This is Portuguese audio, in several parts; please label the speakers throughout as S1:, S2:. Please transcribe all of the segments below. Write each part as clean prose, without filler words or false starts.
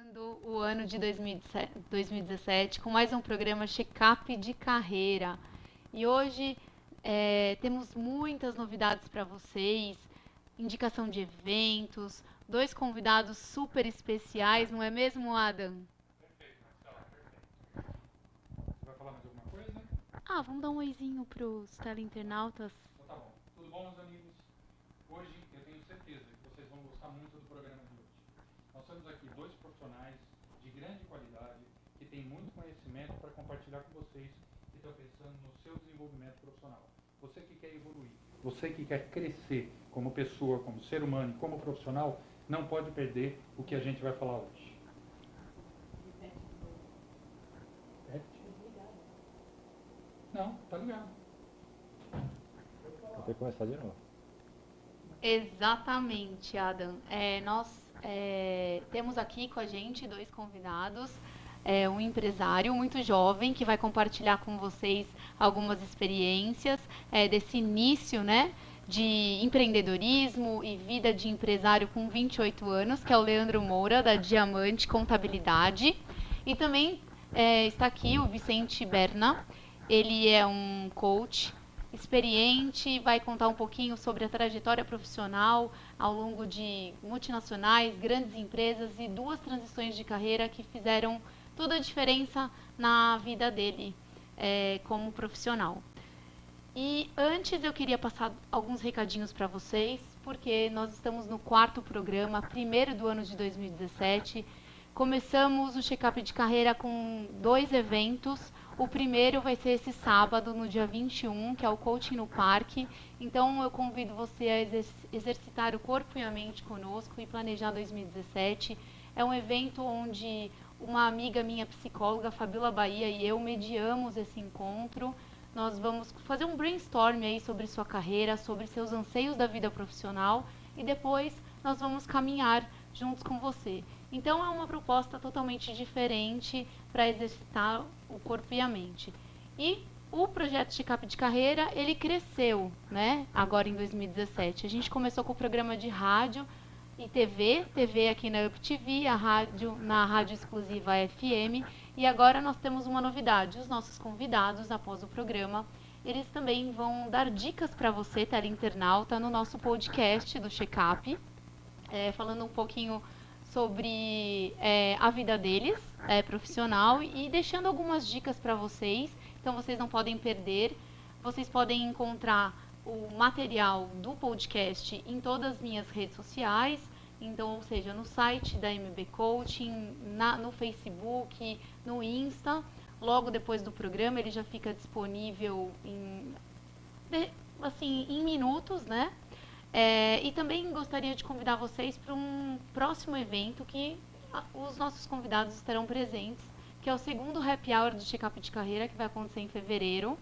S1: Começando o ano de 2017 com mais um programa Check-up de Carreira. E hoje temos muitas novidades para vocês, indicação de eventos, dois convidados super especiais, não é mesmo, Adam?
S2: Perfeito, Marcela, perfeito. Você vai falar mais alguma coisa?
S1: Ah, vamos dar um oizinho para os teleinternautas.
S2: Então tá bom. Tudo bom, meus amigos? Hoje eu tenho certeza que vocês vão gostar muito do programa de hoje. Nós temos aqui dois profissionais de grande qualidade que têm muito conhecimento para compartilhar com vocês que estão pensando no seu desenvolvimento profissional. Você que quer evoluir, você que quer crescer como pessoa, como ser humano e como profissional, não pode perder o que a gente vai falar hoje. Repete. Não, tá ligado.
S3: Vou ter que começar de novo.
S1: Exatamente, Adam. Nós temos aqui com a gente dois convidados. Um empresário muito jovem que vai compartilhar com vocês algumas experiências desse início, né, de empreendedorismo e vida de empresário com 28 anos, que é o Leandro Moura, da Diamante Contabilidade. E também está aqui o Vicente Berna. Ele é um coach experiente, vai contar um pouquinho sobre a trajetória profissional ao longo de multinacionais, grandes empresas e duas transições de carreira que fizeram toda a diferença na vida dele como profissional. E antes eu queria passar alguns recadinhos para vocês, porque nós estamos no quarto programa, primeiro do ano de 2017. Começamos o check-up de carreira com dois eventos. O primeiro vai ser esse sábado, no dia 21, que é o Coaching no Parque. Então eu convido você a exercitar o corpo e a mente conosco e planejar 2017. É um evento onde uma amiga minha psicóloga, Fabiola Bahia, e eu mediamos esse encontro. Nós vamos fazer um brainstorm aí sobre sua carreira, sobre seus anseios da vida profissional e depois nós vamos caminhar juntos com você. Então é uma proposta totalmente diferente para exercitar o corpo e a mente. E o projeto Check-up de Carreira, ele cresceu, né? Agora em 2017. A gente começou com o programa de rádio e TV aqui na UpTV, na rádio exclusiva FM. E agora nós temos uma novidade. Os nossos convidados, após o programa, eles também vão dar dicas para você, teleinternauta, no nosso podcast do Check-up, falando um pouquinho sobre a vida deles, profissional, e deixando algumas dicas para vocês. Então vocês não podem perder. Vocês podem encontrar o material do podcast em todas as minhas redes sociais. Então, ou seja, no site da MB Coaching, no Facebook, no Insta. Logo depois do programa, ele já fica disponível em minutos, né? E também gostaria de convidar vocês para um próximo evento que os nossos convidados estarão presentes, que é o segundo Happy Hour do Check-up de Carreira, que vai acontecer em fevereiro.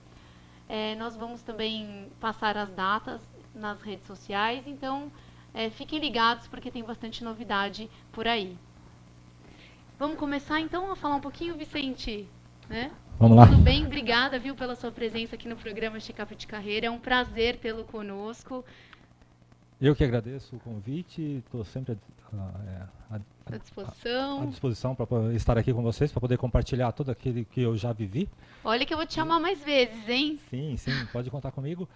S1: Nós vamos também passar as datas nas redes sociais, então fiquem ligados porque tem bastante novidade por aí. Vamos começar então a falar um pouquinho, Vicente, né?
S3: Vamos lá.
S1: Tudo bem? Obrigada, viu, pela sua presença aqui no programa Check-up de Carreira. É um prazer tê-lo conosco.
S3: Eu que agradeço o convite, estou sempre à disposição para estar aqui com vocês, para poder compartilhar tudo aquilo que eu já vivi.
S1: Olha que eu vou te chamar mais vezes, hein?
S3: Sim, pode contar comigo.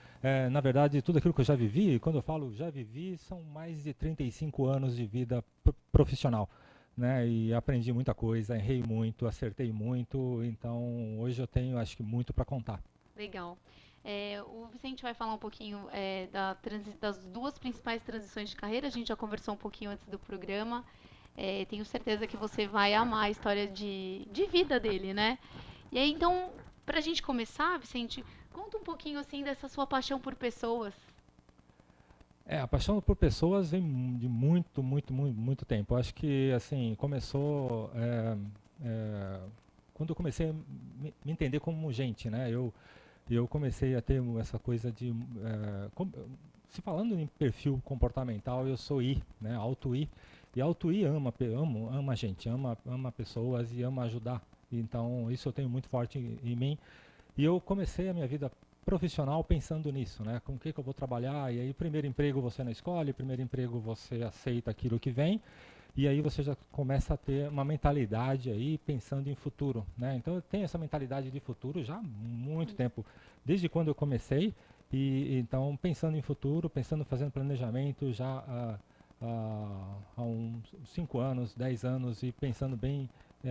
S3: Na verdade, tudo aquilo que eu já vivi, quando eu falo já vivi, são mais de 35 anos de vida profissional. Né? E aprendi muita coisa, errei muito, acertei muito, então hoje eu tenho, acho que, muito para contar.
S1: Legal. O Vicente vai falar um pouquinho das duas principais transições de carreira. A gente já conversou um pouquinho antes do programa. Tenho certeza que você vai amar a história de vida dele, né? E aí, então, para a gente começar, Vicente, conta um pouquinho assim dessa sua paixão por pessoas.
S3: A paixão por pessoas vem de muito tempo. Eu acho que assim começou quando eu comecei a me entender como gente, né? Eu comecei a ter essa coisa de se falando em perfil comportamental, eu sou I, né? Auto I. E auto I ama gente, ama pessoas e ama ajudar. Então isso eu tenho muito forte em mim. E eu comecei a minha vida profissional pensando nisso, né? Com o que eu vou trabalhar? E aí, primeiro emprego você não escolhe, primeiro emprego você aceita aquilo que vem. e aí você já começa a ter uma mentalidade aí pensando em futuro, né? Então eu tenho essa mentalidade de futuro já há muito tempo, desde quando eu comecei, e então pensando em futuro, pensando, fazendo planejamento já há uns 5 anos, 10 anos, e pensando bem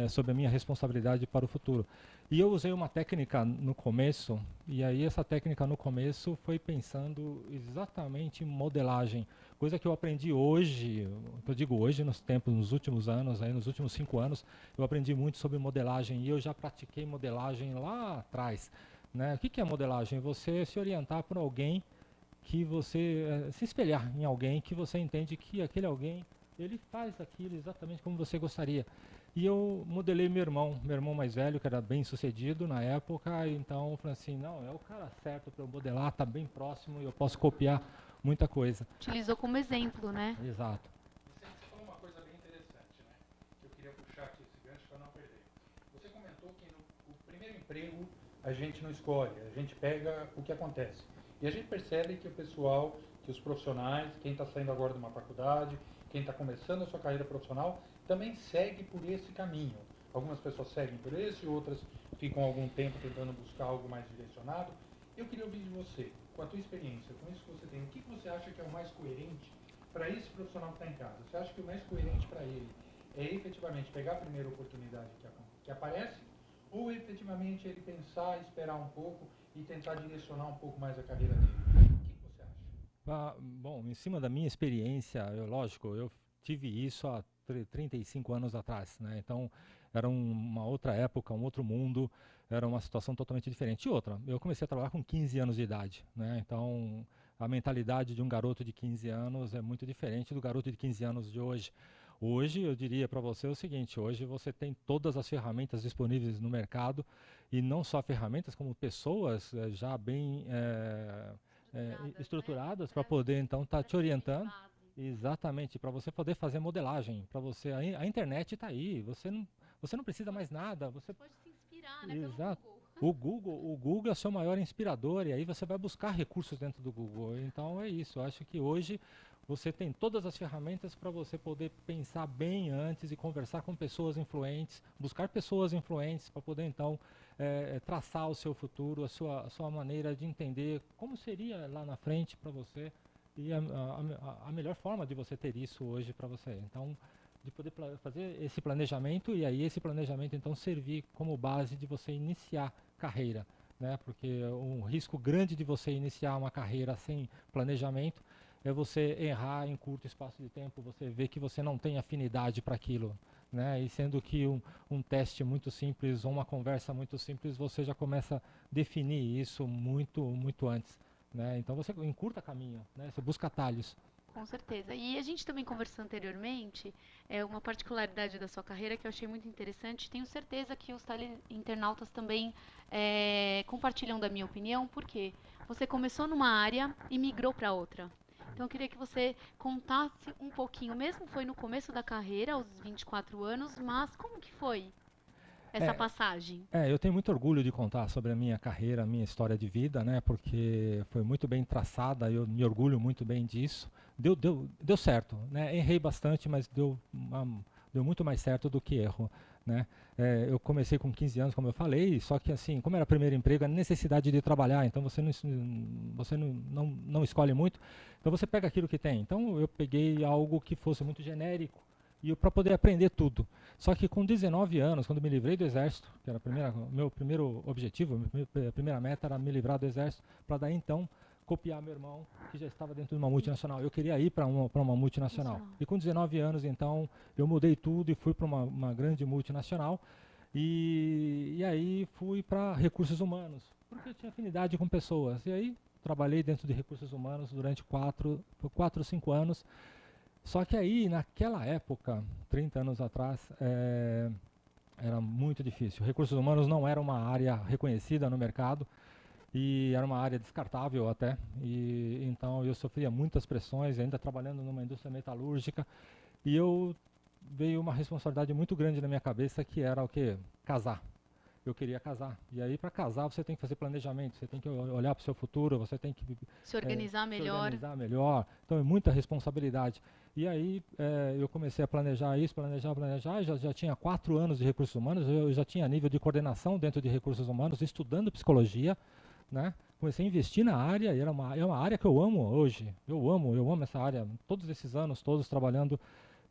S3: sobre a minha responsabilidade para o futuro. E eu usei uma técnica no começo, e aí essa técnica no começo foi pensando exatamente em modelagem, coisa que eu aprendi hoje, que eu digo hoje, nos últimos anos, aí nos últimos 5 anos, eu aprendi muito sobre modelagem, e eu já pratiquei modelagem lá atrás, né? O que é modelagem? Você se orientar por alguém que você se espelhar em alguém que você entende que aquele alguém ele faz aquilo exatamente como você gostaria. E eu modelei meu irmão mais velho, que era bem sucedido na época, então eu falei assim, não, é o cara certo para eu modelar, está bem próximo e eu posso copiar muita coisa.
S1: Utilizou como exemplo, né?
S3: Exato.
S2: Vicente, você falou uma coisa bem interessante, né? Que eu queria puxar aqui esse gancho para não perder. Você comentou que no primeiro emprego a gente não escolhe, a gente pega o que acontece. E a gente percebe que o pessoal, que os profissionais, quem está saindo agora de uma faculdade, quem está começando a sua carreira profissional, também segue por esse caminho. Algumas pessoas seguem por esse, outras ficam algum tempo tentando buscar algo mais direcionado. Eu queria ouvir de você, com a tua experiência, com isso que você tem, o que você acha que é o mais coerente para esse profissional que está em casa? Você acha que o mais coerente para ele é efetivamente pegar a primeira oportunidade que aparece, ou efetivamente ele pensar, esperar um pouco e tentar direcionar um pouco mais a carreira dele? O que você acha?
S3: Bom, em cima da minha experiência, lógico, eu tive isso há 35 anos atrás, né? Então era uma outra época, um outro mundo, era uma situação totalmente diferente. E outra, eu comecei a trabalhar com 15 anos de idade, né? Então a mentalidade de um garoto de 15 anos é muito diferente do garoto de 15 anos de hoje. Hoje eu diria para você o seguinte, hoje você tem todas as ferramentas disponíveis no mercado, e não só ferramentas, como pessoas já bem estruturadas para poder então estar te orientando. Exatamente, para você poder fazer modelagem, para você a internet está aí, você não precisa mais nada, você
S1: Pode se inspirar, né,
S3: exato.
S1: pelo Google.
S3: O Google é o seu maior inspirador, e aí você vai buscar recursos dentro do Google. Então é isso, eu acho que hoje você tem todas as ferramentas para você poder pensar bem antes e conversar com pessoas influentes, buscar pessoas influentes para poder então traçar o seu futuro, a sua maneira de entender como seria lá na frente para você, e a melhor forma de você ter isso hoje para você. Então, de poder fazer esse planejamento, e aí esse planejamento então servir como base de você iniciar carreira, né? Porque um risco grande de você iniciar uma carreira sem planejamento é você errar em curto espaço de tempo, você vê que você não tem afinidade para aquilo, né? E sendo que um teste muito simples ou uma conversa muito simples, você já começa a definir isso muito antes, né? Então você encurta caminho, né? Você busca atalhos.
S1: Com certeza. E a gente também conversou anteriormente, uma particularidade da sua carreira que eu achei muito interessante. Tenho certeza que os internautas também compartilham da minha opinião, porque você começou numa área e migrou para outra. Então eu queria que você contasse um pouquinho, mesmo foi no começo da carreira, aos 24 anos, mas como que foi essa passagem?
S3: Eu tenho muito orgulho de contar sobre a minha carreira, a minha história de vida, né? Porque foi muito bem traçada, eu me orgulho muito bem disso. Deu certo, né? Errei bastante, mas deu muito mais certo do que erro, né? Eu comecei com 15 anos, como eu falei, só que assim, como era primeiro emprego, a necessidade de trabalhar, então você não escolhe muito, então você pega aquilo que tem. Então eu peguei algo que fosse muito genérico, e para poder aprender tudo. Só que com 19 anos, quando me livrei do exército, que era meu primeiro objetivo, a primeira meta era me livrar do exército, para daí então copiar meu irmão, que já estava dentro de uma multinacional. Eu queria ir para uma multinacional. E com 19 anos, então, eu mudei tudo e fui para uma grande multinacional. E aí fui para recursos humanos, porque eu tinha afinidade com pessoas. E aí trabalhei dentro de recursos humanos durante 4 ou 5 anos. Só que aí, naquela época, 30 anos atrás, era muito difícil. Recursos humanos não era uma área reconhecida no mercado, e era uma área descartável até. E então eu sofria muitas pressões, ainda trabalhando numa indústria metalúrgica, e veio uma responsabilidade muito grande na minha cabeça, que era o quê? Casar. eu queria casar. E aí, para casar, você tem que fazer planejamento, você tem que olhar para o seu futuro, você tem que
S1: Se organizar
S3: se
S1: melhor.
S3: organizar melhor. Então, é muita responsabilidade. E aí, eu comecei a planejar isso, planejar. Já tinha 4 anos de recursos humanos, eu já tinha nível de coordenação dentro de recursos humanos, estudando psicologia, né? Comecei a investir na área, e é uma área que eu amo hoje. Eu amo essa área. Todos esses anos, todos trabalhando,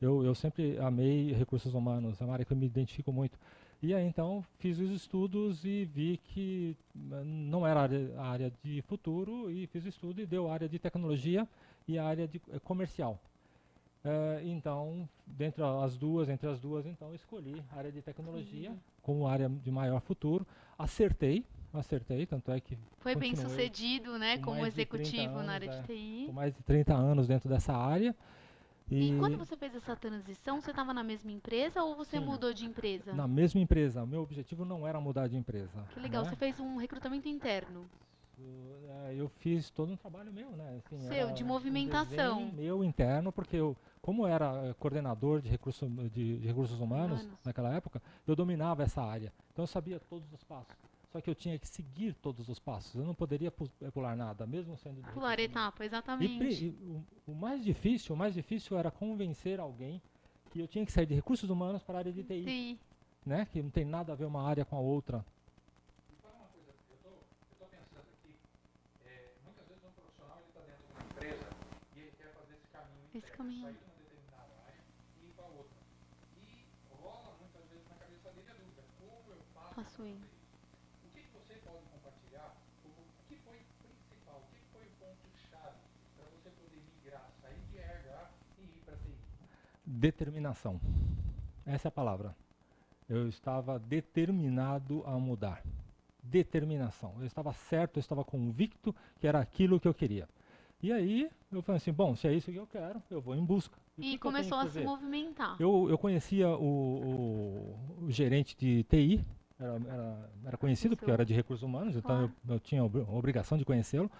S3: eu sempre amei recursos humanos, é uma área que eu me identifico muito. E aí, então, fiz os estudos e vi que não era a área de futuro, e fiz o estudo e deu a área de tecnologia e a área de comercial. Então, entre as duas, então, escolhi a área de tecnologia como área de maior futuro. Acertei, tanto é que
S1: Foi bem
S3: continuei
S1: sucedido, né,
S3: com
S1: como
S3: mais de 30
S1: executivo na área
S3: anos,
S1: de TI.
S3: com mais de 30 anos dentro dessa área.
S1: E quando você fez essa transição, você estava na mesma empresa ou você
S3: Sim.
S1: mudou de empresa?
S3: Na mesma empresa. O meu objetivo não era mudar de empresa.
S1: Que legal,
S3: né?
S1: você fez um recrutamento interno.
S3: Eu fiz todo um trabalho meu, né? Assim,
S1: Seu, de movimentação.
S3: Um desenho meu interno, porque eu, como era coordenador de recursos humanos naquela época, eu dominava essa área. Então eu sabia todos os passos. Só que eu tinha que seguir todos os passos. Eu não poderia pular nada, mesmo sendo de
S1: Pular
S3: recursos humanos.
S1: etapa, exatamente.
S3: E o mais difícil era convencer alguém que eu tinha que sair de recursos humanos para a área de TI,
S1: TI.
S3: né? Que não tem nada a ver uma área com a outra.
S2: E fala uma coisa, eu tô pensando aqui, muitas vezes um profissional ele está dentro de uma empresa e ele quer fazer esse caminho interno, sair de uma determinada área e ir para outra. E rola muitas vezes na cabeça dele a dúvida, como eu faço isso? O que você pode compartilhar? O que foi principal? O que foi o ponto-chave para você poder migrar, sair de RH e ir para TI?
S3: Determinação. Essa é a palavra. Eu estava determinado a mudar. Determinação. Eu estava certo, eu estava convicto que era aquilo que eu queria. E aí eu falei assim, bom, se é isso que eu quero, eu vou em busca.
S1: E começou a se movimentar.
S3: Eu conhecia o gerente de TI, era conhecido porque eu era de recursos humanos, então eu tinha a obrigação de conhecê-lo.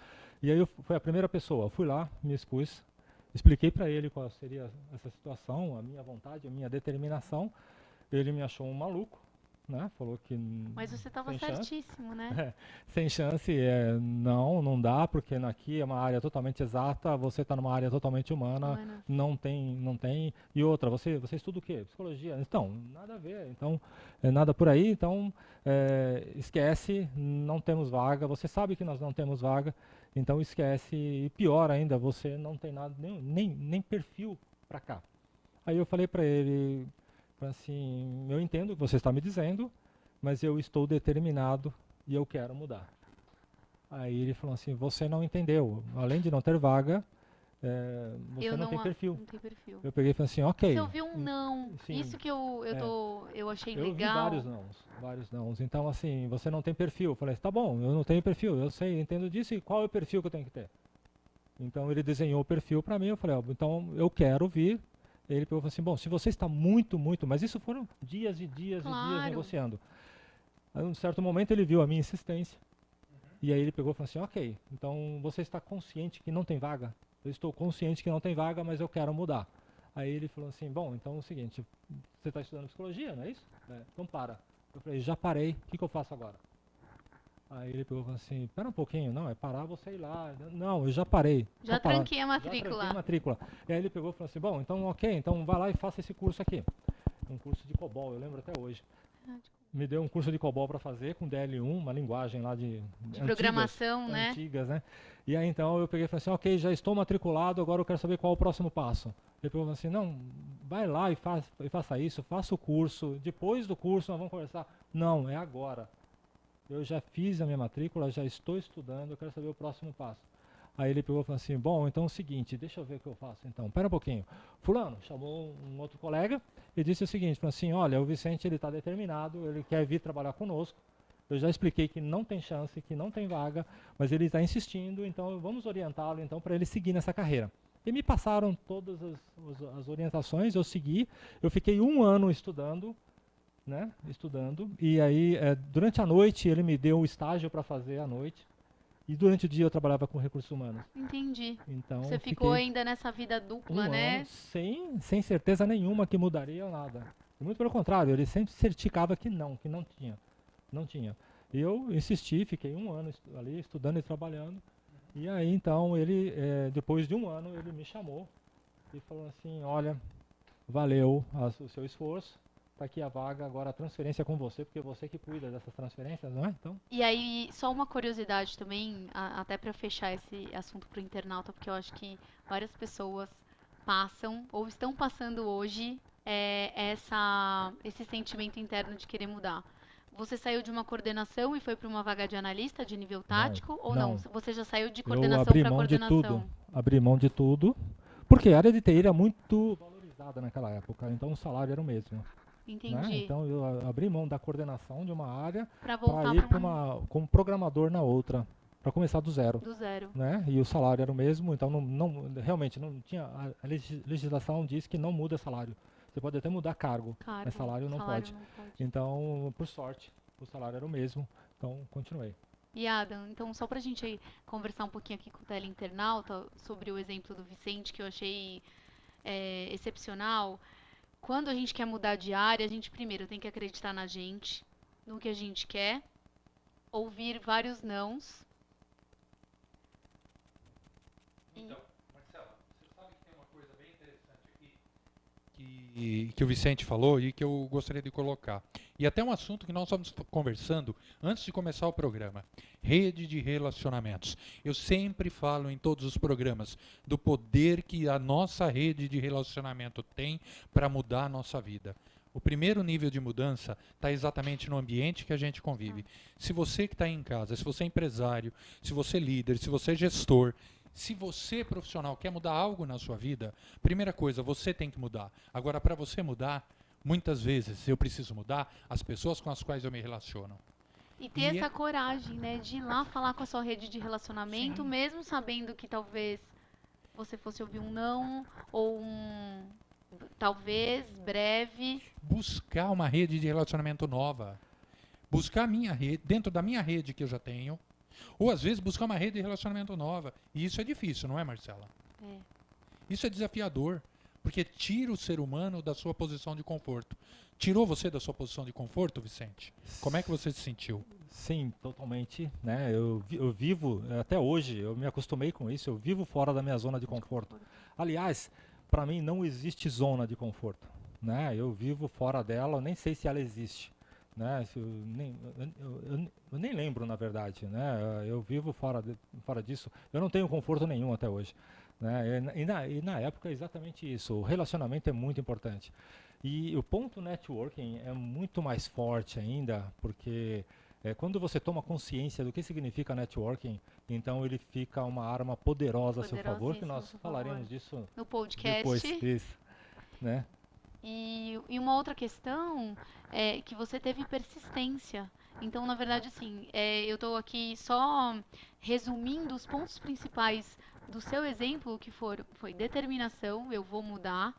S3: E aí foi a primeira pessoa. Eu fui lá, me expus, expliquei para ele qual seria essa situação, a minha vontade, a minha determinação. Ele me achou um maluco, né? Falou que
S1: mas você estava certíssimo, né?
S3: Sem chance, não dá, porque aqui é uma área totalmente exata, você está numa área totalmente humana, não tem. E outra, você estuda o quê? Psicologia. Então, nada a ver, então, nada por aí, então, esquece, não temos vaga, você sabe que nós não temos vaga, então esquece, e pior ainda, você não tem nada, nem perfil para cá. Aí eu falei para ele, assim, eu entendo o que você está me dizendo, mas eu estou determinado e eu quero mudar. Aí ele falou assim, você não entendeu, além de não ter vaga, você não tem perfil.
S1: Não tem perfil.
S3: Eu peguei e falei assim, ok.
S1: Você ouviu um não, sim, isso que eu achei legal.
S3: Eu vi vários nãos. Então assim, você não tem perfil. Eu falei, tá bom, eu não tenho perfil, eu sei, entendo disso, e qual é o perfil que eu tenho que ter? Então ele desenhou o perfil para mim, eu falei, então eu quero vir. Ele pegou e falou assim, bom, se você está muito, mas isso foram dias e dias negociando. Aí, em um certo momento ele viu a minha insistência, e aí ele pegou e falou assim, ok, então você está consciente que não tem vaga? Eu estou consciente que não tem vaga, mas eu quero mudar. Aí ele falou assim, bom, então é o seguinte, você está estudando psicologia, não é isso? Então para. Eu falei, já parei, o que eu faço agora? Aí ele pegou e falou assim, espera um pouquinho, não, é parar você ir lá. Não, eu já parei.
S1: Já tranquei a matrícula.
S3: Já tranquei a matrícula. E aí ele pegou e falou assim, bom, então ok, então vai lá e faça esse curso aqui. Um curso de COBOL, eu lembro até hoje. Me deu um curso de COBOL para fazer com DL1, uma linguagem lá de
S1: programação, né?
S3: Antigas, né? E aí então eu peguei e falei assim, ok, já estou matriculado, agora eu quero saber qual é o próximo passo. Ele pegou e falou assim, não, vai lá e faça isso, faça o curso, depois do curso nós vamos conversar. Não, é agora. Eu já fiz a minha matrícula, já estou estudando, eu quero saber o próximo passo. Aí ele pegou e falou assim, bom, então é o seguinte, deixa eu ver o que eu faço então. Pera um pouquinho. Fulano chamou um outro colega e disse o seguinte, falou assim, olha, o Vicente ele está determinado, ele quer vir trabalhar conosco. Eu já expliquei que não tem chance, que não tem vaga, mas ele está insistindo, então vamos orientá-lo então para ele seguir nessa carreira. E me passaram todas as orientações, eu segui, eu fiquei 1 ano estudando, né, e aí durante a noite ele me deu um estágio para fazer à noite, e durante o dia eu trabalhava com recursos humanos.
S1: Entendi.
S3: Então,
S1: você ficou ainda nessa vida dupla, né?
S3: Ano sem certeza nenhuma que mudaria nada. E muito pelo contrário, ele sempre certificava que não tinha. Não tinha. E eu insisti, fiquei um ano ali estudando e trabalhando. E aí então ele, depois de um ano, ele me chamou e falou assim, olha, valeu o seu esforço, tá aqui a vaga, agora a transferência é com você, porque é você que cuida dessas transferências, não é? Então,
S1: E aí, só uma curiosidade também, até para fechar esse assunto para o internauta, porque eu acho que várias pessoas passam ou estão passando hoje esse sentimento interno de querer mudar. Você saiu de uma coordenação e foi para uma vaga de analista de nível
S3: não,
S1: tático ou não?
S3: não.
S1: Você já saiu de
S3: Eu
S1: coordenação para coordenação?
S3: abri mão de tudo, porque a área de TI era muito valorizada naquela época, então o salário era o mesmo. Né?
S1: Entendi.
S3: Então eu abri mão da coordenação de uma área
S1: Para
S3: para
S1: voltar
S3: ir
S1: para uma
S3: como programador na outra, para começar do zero.
S1: do zero.
S3: Né? E o salário era o mesmo, então realmente não tinha, a legislação diz que não muda salário. Você pode até mudar cargo, mas salário não pode. Então, por sorte, o salário era o mesmo, então continuei.
S1: E Adam, então só pra gente aí conversar um pouquinho aqui com o teleinternauta sobre o exemplo do Vicente, que eu achei excepcional. Quando a gente quer mudar de área, a gente primeiro tem que acreditar na gente, no que a gente quer, ouvir vários nãos.
S2: Então, Marcela, você sabe que tem uma coisa bem interessante aqui que o Vicente falou e que eu gostaria de colocar. E até um assunto que nós estamos conversando antes de começar o programa. Rede de relacionamentos. Eu sempre falo em todos os programas do poder que a nossa rede de relacionamento tem para mudar a nossa vida. O primeiro nível de mudança está exatamente no ambiente que a gente convive. Se você que está em casa, se você é empresário, se você é líder, se você é gestor, se você, profissional, quer mudar algo na sua vida, primeira coisa, você tem que mudar. Agora, para você mudar, muitas vezes eu preciso mudar as pessoas com as quais eu me relaciono.
S1: E ter essa coragem, né, de ir lá falar com a sua rede de relacionamento, mesmo sabendo que talvez você fosse ouvir um não, ou um talvez breve.
S2: Buscar uma rede de relacionamento nova. Buscar a minha rede, dentro da minha rede que eu já tenho, ou às vezes buscar uma rede de relacionamento nova. E isso é difícil, não é, Marcela?
S1: É.
S2: Isso é desafiador, porque tira o ser humano da sua posição de conforto. Tirou você da sua posição de conforto, Vicente? Como é que você se sentiu?
S3: Sim, totalmente. Né? Eu vivo, até hoje, eu me acostumei com isso, eu vivo fora da minha zona de conforto. Aliás, para mim não existe zona de conforto. Né? Eu vivo fora dela, eu nem sei se ela existe. Né? Eu nem lembro, na verdade. Né? Eu vivo fora disso. Eu não tenho conforto nenhum até hoje. Né? E na época é exatamente isso. O relacionamento é muito importante. E o ponto networking é muito mais forte ainda, porque quando você toma consciência do que significa networking, então ele fica uma arma poderosa a seu favor, que nós falaremos disso
S1: no podcast.
S3: Depois. Isso, né?
S1: E uma outra questão é que você teve persistência. Então, na verdade, assim, eu estou aqui só resumindo os pontos principais do seu exemplo, que foi determinação, eu vou mudar.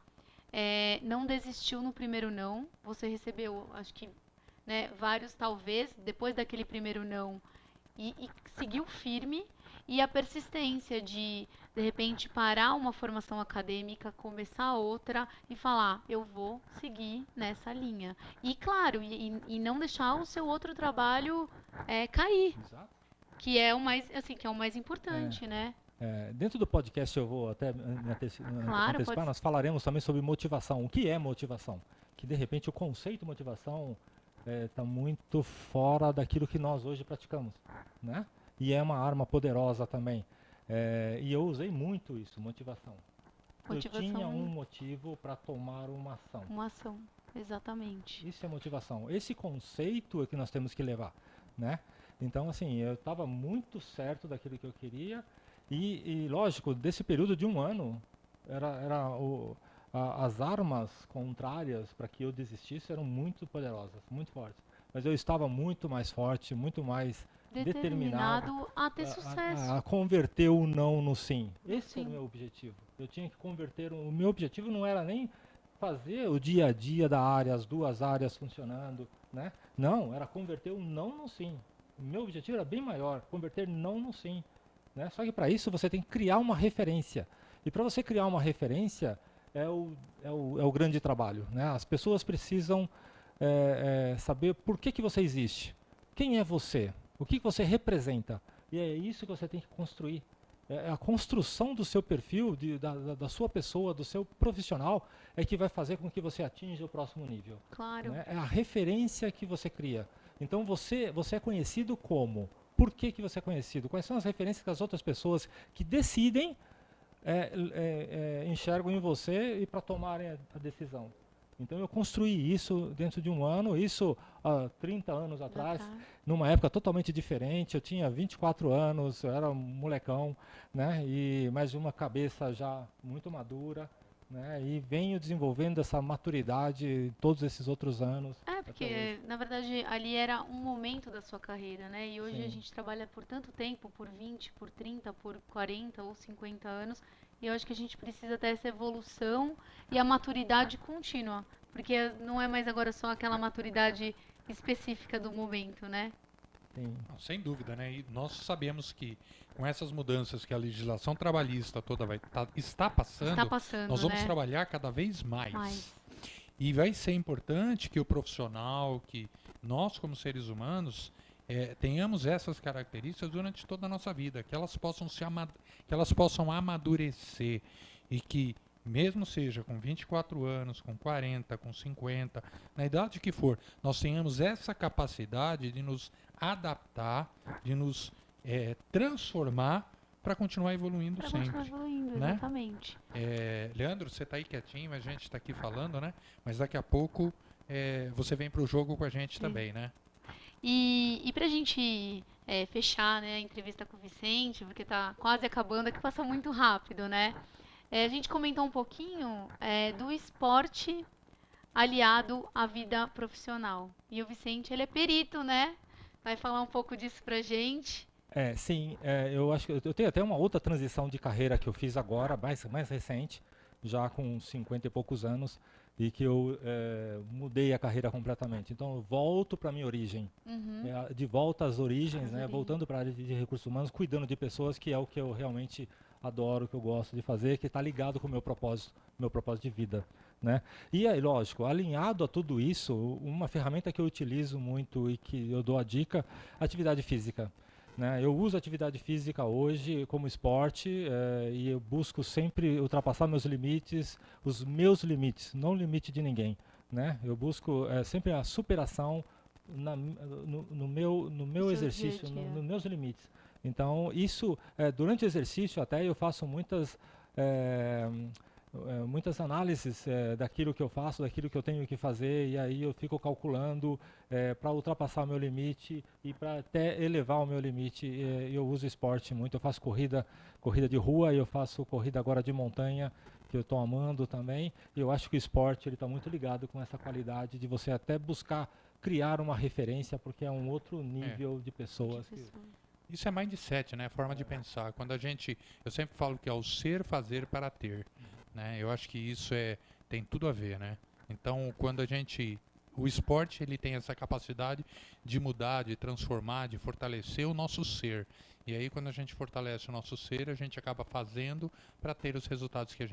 S1: Não desistiu no primeiro não. Você recebeu, acho que, né, vários talvez, depois daquele primeiro não, e seguiu firme. E a persistência de repente, parar uma formação acadêmica, começar outra e falar, eu vou seguir nessa linha. E, claro, e não deixar o seu outro trabalho cair.
S3: Exato.
S1: Que é o mais importante, né?
S3: Dentro do podcast eu vou até antecipar, nós falaremos também sobre motivação. O que é motivação? Que, de repente, o conceito de motivação está muito fora daquilo que nós hoje praticamos, né? E é uma arma poderosa também. E eu usei muito isso, motivação. Eu tinha um motivo para tomar uma ação.
S1: Uma ação, exatamente.
S3: Isso é motivação. Esse conceito é que nós temos que levar, né? Então, assim, eu estava muito certo daquilo que eu queria e lógico, desse período de um ano, as armas contrárias para que eu desistisse eram muito poderosas, muito fortes. Mas eu estava muito mais forte, muito mais determinado
S1: a ter sucesso.
S3: A converter o não no sim. Esse era o meu objetivo. Eu tinha que converter. O meu objetivo não era nem fazer o dia a dia da área, as duas áreas funcionando, né? Não, era converter o não no sim. O meu objetivo era bem maior, converter não no sim. Né? Só que para isso você tem que criar uma referência. E para você criar uma referência é o grande trabalho. Né? As pessoas precisam saber por que você existe. Quem é você? O que você representa? E é isso que você tem que construir. É a construção do seu perfil, da sua pessoa, do seu profissional, é que vai fazer com que você atinja o próximo nível.
S1: Claro.
S3: Né? É a referência que você cria. Então você é conhecido como? Por que você é conhecido? Quais são as referências que as outras pessoas que decidem enxergam em você e para tomarem a decisão? Então eu construí isso dentro de um ano, isso há 30 anos atrás, numa época totalmente diferente. Eu tinha 24 anos, eu era um molecão, né? Mas uma cabeça já muito madura, né? E venho desenvolvendo essa maturidade todos esses outros anos.
S1: Porque na verdade ali era um momento da sua carreira, né? E hoje a gente trabalha por tanto tempo, por 20, por 30, por 40 ou 50 anos. E eu acho que a gente precisa ter essa evolução e a maturidade contínua. Porque não é mais agora só aquela maturidade específica do momento, né?
S3: Sim.
S2: Sem dúvida, né? E nós sabemos que com essas mudanças que a legislação trabalhista toda está passando, nós vamos trabalhar cada vez mais. E vai ser importante que o profissional, que nós como seres humanos, tenhamos essas características durante toda a nossa vida, que elas possam amadurecer e que, mesmo seja com 24 anos, com 40, com 50, na idade que for, nós tenhamos essa capacidade de nos adaptar, de nos transformar para continuar evoluindo sempre.
S1: Continuar evoluindo,
S2: né?
S1: Exatamente.
S2: Leandro, você está aí quietinho, a gente está aqui falando, né? Mas daqui a pouco você vem para o jogo com a gente também, né?
S1: E para a gente fechar, né, a entrevista com o Vicente, porque está quase acabando, aqui passa muito rápido, né? A gente comentou um pouquinho do esporte aliado à vida profissional. E o Vicente, ele é perito, né? Vai falar um pouco disso pra gente.
S3: Sim, eu acho que eu tenho até uma outra transição de carreira que eu fiz agora, mais recente, já com 50 e poucos anos, e que eu mudei a carreira completamente. Então eu volto para a minha origem, de volta às origens, né, voltando para a área de recursos humanos, cuidando de pessoas, que é o que eu realmente adoro, que eu gosto de fazer, que está ligado com o meu propósito de vida. Né? E aí, lógico, alinhado a tudo isso, uma ferramenta que eu utilizo muito e que eu dou a dica, atividade física. Né? Eu uso atividade física hoje como esporte e eu busco sempre ultrapassar meus limites, os meus limites, não o limite de ninguém. Né? Eu busco sempre a superação no meu exercício, nos meus limites. Então, isso, durante o exercício até eu faço muitas análises daquilo que eu faço, daquilo que eu tenho que fazer, e aí eu fico calculando para ultrapassar o meu limite e para até elevar o meu limite. Eu uso esporte muito, eu faço corrida de rua, eu faço corrida agora de montanha, que eu estou amando também, e eu acho que o esporte está muito ligado com essa qualidade de você até buscar criar uma referência, porque é um outro nível de pessoas.
S2: Isso é mindset, né? Forma de pensar. Eu sempre falo que é o ser, fazer para ter. Né? Eu acho que isso tem tudo a ver, né? Então, o esporte ele tem essa capacidade de mudar, de transformar, de fortalecer o nosso ser. E aí, quando a gente fortalece o nosso ser, a gente acaba fazendo para ter os resultados que a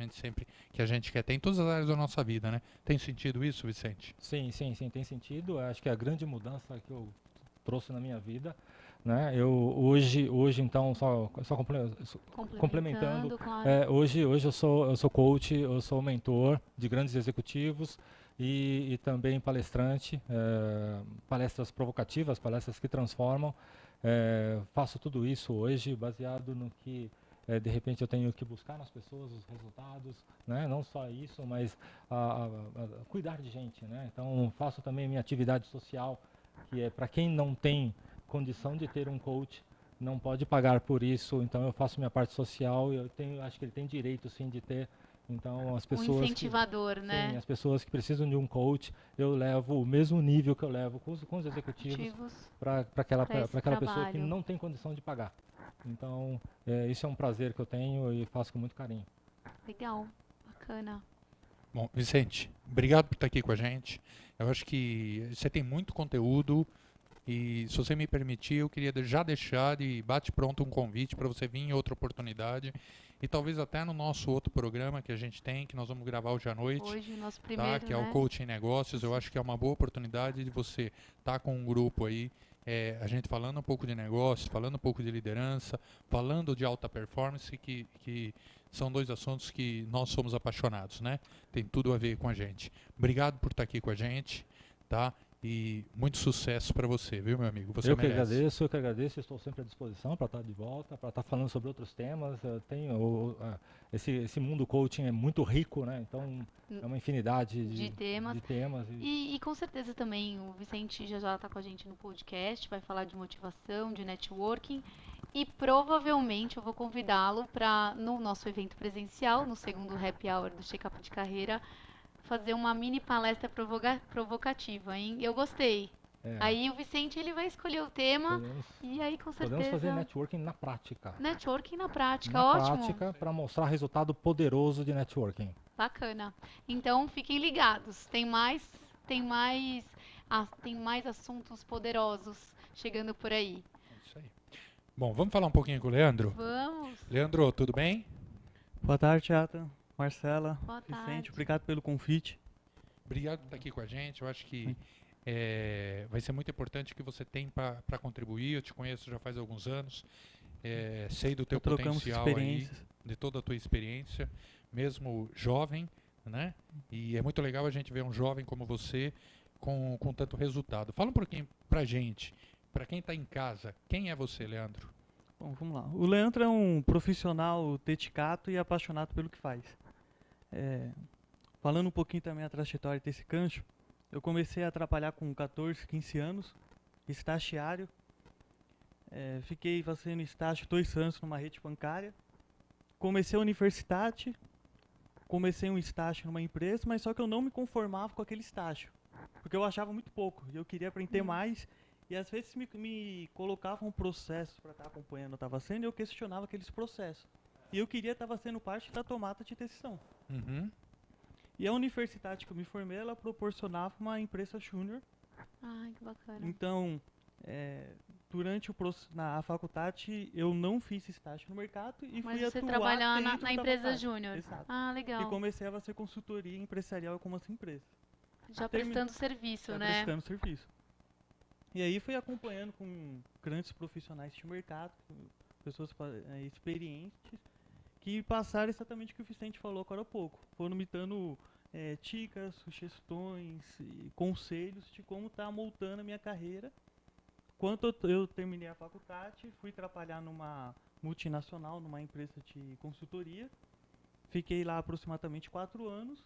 S2: gente quer ter em todas as áreas da nossa vida, né? Tem sentido isso, Vicente?
S3: Sim, tem sentido. Acho que é a grande mudança que eu trouxe na minha vida. Né? Eu hoje então só complementando,
S1: claro.
S3: hoje eu sou coach, eu sou mentor de grandes executivos e também palestrante, palestras provocativas, palestras que transformam. Faço tudo isso hoje baseado no que de repente eu tenho que buscar nas pessoas os resultados, né? Não só isso, mas cuidar de gente, né? Então faço também minha atividade social, que é para quem não tem condição de ter um coach, não pode pagar por isso, então eu faço minha parte social, acho que ele tem direito sim de ter. Então as pessoas
S1: incentivador, né?
S3: Sim, as pessoas que precisam de um coach, eu levo o mesmo nível que eu levo com os executivos para aquela pessoa que não tem condição de pagar. Então isso é um prazer que eu tenho e faço com muito carinho.
S1: Legal, bacana.
S2: Bom, Vicente, obrigado por estar aqui com a gente. Eu acho que você tem muito conteúdo E se você me permitir, eu queria já deixar de bate-pronto um convite para você vir em outra oportunidade e talvez até no nosso outro programa que a gente tem, que nós vamos gravar hoje à noite,
S1: Hoje, o nosso
S2: tá?
S1: primeiro,
S2: Que é o
S1: né?
S2: Coaching Negócios. Eu acho que é uma boa oportunidade de você estar com um grupo aí, a gente falando um pouco de negócio, falando um pouco de liderança, falando de alta performance, que são dois assuntos que nós somos apaixonados, né? Tem tudo a ver com a gente. Obrigado por estar aqui com a gente, tá? E muito sucesso para você, viu, meu amigo? Você
S3: Eu que
S2: merece.
S3: agradeço, estou sempre à disposição para estar de volta, para estar falando sobre outros temas. Eu tenho esse mundo coaching é muito rico, né? Então é uma infinidade
S1: De temas.
S3: de temas.
S1: E com certeza também o Vicente já está com a gente no podcast, vai falar de motivação, de networking. E provavelmente eu vou convidá-lo para, no nosso evento presencial, no segundo happy hour do Check-up de Carreira, fazer uma mini palestra provocativa, hein? Eu gostei.
S3: É,
S1: Aí o Vicente ele vai escolher o tema
S3: podemos,
S1: e aí com
S3: podemos fazer
S1: certeza
S3: networking na prática.
S1: networking na prática,
S3: Na
S1: ótimo.
S3: prática, para mostrar resultado poderoso de networking.
S1: Bacana. Então fiquem ligados. Tem mais assuntos poderosos chegando por aí.
S2: É isso aí. Bom, vamos falar um pouquinho com o Leandro?
S1: Vamos.
S2: Leandro, tudo bem?
S4: Boa tarde, Tiata, Marcela,
S1: Boa
S4: Vicente,
S1: tarde.
S4: obrigado pelo convite.
S2: Obrigado por estar aqui com a gente. Eu acho que vai ser muito importante o que você tem para contribuir. Eu te conheço já faz alguns anos. Sei do teu
S4: Trocamos
S2: potencial aí,
S4: experiências.
S2: de toda a tua experiência, mesmo jovem, né? E é muito legal a gente ver um jovem como você com tanto resultado. Fala um pouquinho pra gente, para quem está em casa, quem é você, Leandro?
S4: Bom, vamos lá. O Leandro é um profissional dedicato e apaixonado pelo que faz. Falando um pouquinho também da trajetória desse gancho, eu comecei a trabalhar com 14, 15 anos, estagiário. Fiquei fazendo estágio 2 anos numa rede bancária. Comecei a universidade, comecei um estágio numa empresa, mas só que eu não me conformava com aquele estágio, porque eu achava muito pouco e eu queria aprender mais. E às vezes me colocavam processos para estar acompanhando o que estava sendo e eu questionava aqueles processos. E eu queria estar sendo parte da tomada de decisão.
S2: Uhum.
S4: E a universidade que eu me formei, ela proporcionava uma empresa júnior.
S1: Ai, que bacana.
S4: Então, durante a faculdade, eu não fiz estágio no mercado e
S1: Mas
S4: fui
S1: você
S4: atuar
S1: trabalhar
S4: dentro
S1: na
S4: da
S1: empresa
S4: faculdade.
S1: júnior.
S4: Exato.
S1: Ah,
S4: E
S1: legal.
S4: comecei a fazer consultoria empresarial com essa empresa.
S1: Já prestando serviço,
S4: Já
S1: né?
S4: prestando serviço. E aí fui acompanhando com grandes profissionais de mercado, pessoas experientes, que passaram exatamente o que o Vicente falou agora há pouco. Foram me dando dicas, sugestões, e conselhos de como estar montando a minha carreira. Quando eu terminei a faculdade, fui trabalhar numa multinacional, numa empresa de consultoria. Fiquei lá aproximadamente 4 anos.